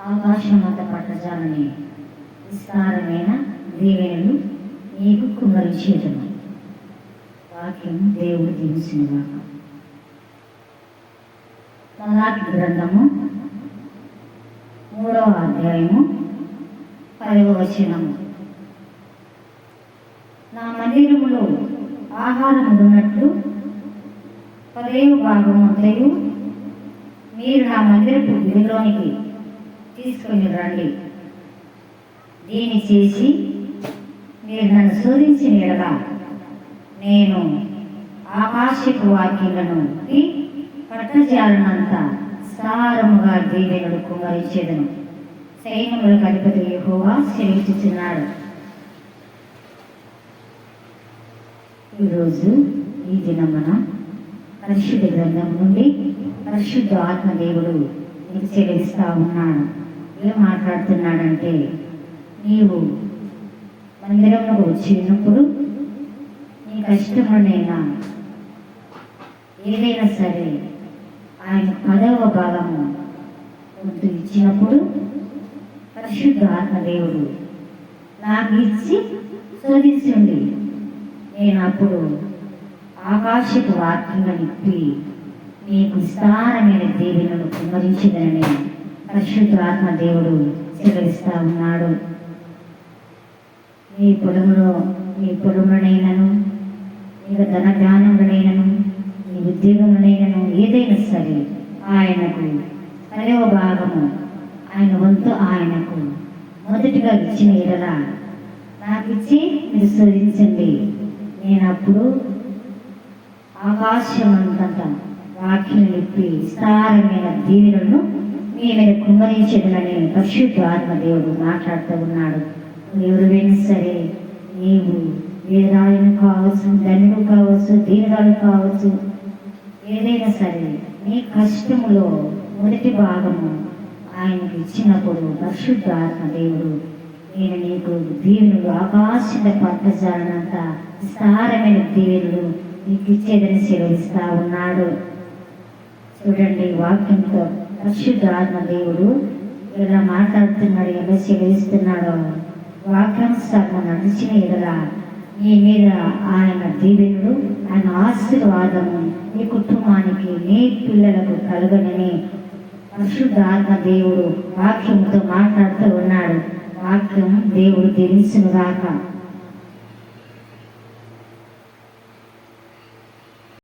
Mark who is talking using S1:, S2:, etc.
S1: ఆకాశమంత పట్టజాలని విస్తారమైన దీవెనలు నీకు కుమ్మరించేదను. వాక్యం దేవుడు దీవించినగాక. మలాకి గ్రంథము 3వ అధ్యాయము 10వ వచనము. నా మందిరములో ఆహారం ఉన్నట్లు 10వ భాగం అంతయు మీరు నా మందిరపు గుడిలోనికి తీసుకొని రండి. దీన్ని చేసి మీరు నన్ను శోధించిన ఎడల నేను ఆకాశపు వాక్యలను పట్టజాలనంత సారముగా దీవెనలు కుమ్మరించేదను. సైన్యములకు అధిపతి యెహోవా సెలవిస్తున్నాడు. ఈరోజు ఈ దినమున పరిశుద్ధ గ్రంథం నుండి పరిశుద్ధ ఆత్మదేవుడు నీకు సెలవిస్తా ఉన్నాడు. ఏం మాట్లాడుతున్నాడంటే, నీవు మందిరంలో వచ్చినప్పుడు నీ కష్టమునైనా ఏదైనా సరే ఆయన 10వ భాగము వంతు ఇచ్చినప్పుడు పరిశుద్ధ ఆత్మదేవుడు నాకు ఇచ్చి శోధించండి, నేను అప్పుడు ఆకాశపు వాక్యంగా నిప్పి నీకు విస్తారమైన దీవెనలు కుమ్మరించదనని పరిశుద్ధ ఆత్మదేవుడు సెలవిస్తా ఉన్నాడు. నీ పొలంలోనైనను నీకు ధన జ్ఞానములనైనను నీ ఉద్యోగములనైనను ఏదైనా సరే ఆయనకు 10వ భాగము ఆయన వంతు ఆయనకు మొదటిగా ఇచ్చిన ఎడల నాకు ఇచ్చి మీరు శోధించండి, నేను అప్పుడు ఆకాశమంతంత వాక్యం నిప్పి విస్తారమైన దీవెనలను మీ మీద కుమ్మరించదనని పరిశుద్ధ ఆత్మదేవుడు మాట్లాడుతూ ఉన్నాడు. ఎవరైనా సరే, నీవు వేదాలను కావచ్చు, ధనులు కావచ్చు, దీనురాలు కావచ్చు, ఏదైనా సరే నీ కష్టములో మొదటి భాగము ఆయనకు ఇచ్చినప్పుడు పరిశుద్ధ ఆత్మదేవుడు నేను నీకు దీవెనలు ఆకాశ పట్టజాలనంత విస్తారమైన దీవెనలు నీకు ఇచ్చేదని సెలవిస్తా ఉన్నాడు. చూడండి, వాక్యంతో పరిశుద్ధ ఆత్మదేవుడు ఎలా మాట్లాడుతున్నాడు, ఎలా సెలవిస్తున్నాడో. వాక్యానుసారం నడిచిన ఎడల నీ మీద ఆయన దీవెనలు, ఆయన ఆశీర్వాదము నీ కుటుంబానికి, నీ పిల్లలకు కలుగనని పరిశుద్ధ ఆత్మదేవుడు వాక్యంతో మాట్లాడుతూ ఉన్నాడు. వాక్యం దేవుడు దీవించును గాక.